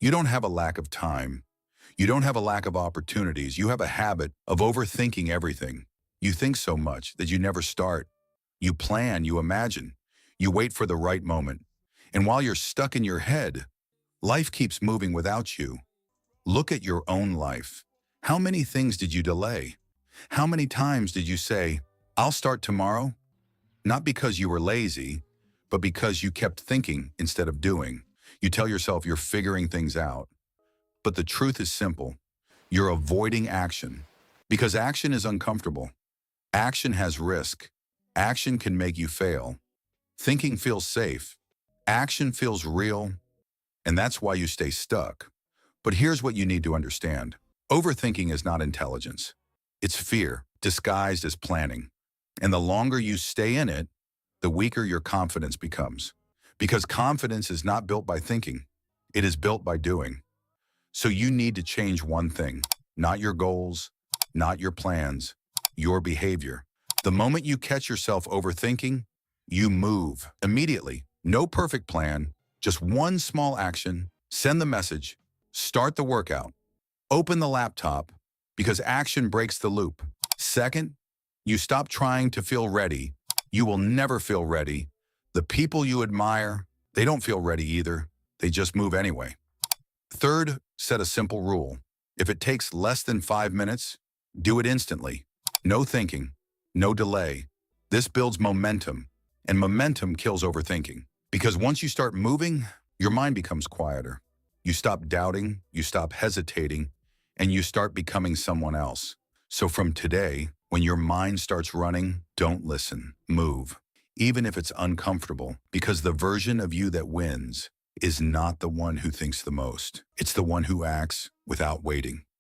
You don't have a lack of time. You don't have a lack of opportunities. You have a habit of overthinking everything. You think so much that you never start. You plan, you imagine. You wait for the right moment. And while you're stuck in your head, life keeps moving without you. Look at your own life. How many things did you delay? How many times did you say, I'll start tomorrow? Not because you were lazy, but because you kept thinking instead of doing. You tell yourself you're figuring things out. But the truth is simple. You're avoiding action because action is uncomfortable. Action has risk. Action can make you fail. Thinking feels safe. Action feels real. And that's why you stay stuck. But here's what you need to understand. Overthinking is not intelligence. It's fear, disguised as planning. And the longer you stay in it, the weaker your confidence becomes. Because confidence is not built by thinking. It is built by doing. So you need to change one thing. Not your goals, not your plans, your behavior. The moment you catch yourself overthinking, you move immediately. No perfect plan, just one small action. Send the message. Start the workout. Open the laptop, because action breaks the loop. Second, you stop trying to feel ready. You will never feel ready. The people you admire, they don't feel ready either. They just move anyway. Third, set a simple rule. If it takes less than 5 minutes, do it instantly. No thinking, no delay. This builds momentum, and momentum kills overthinking. Because once you start moving, your mind becomes quieter. You stop doubting, you stop hesitating, and you start becoming someone else. So from today, when your mind starts running, don't listen, move. Even if it's uncomfortable, because the version of you that wins is not the one who thinks the most. It's the one who acts without waiting.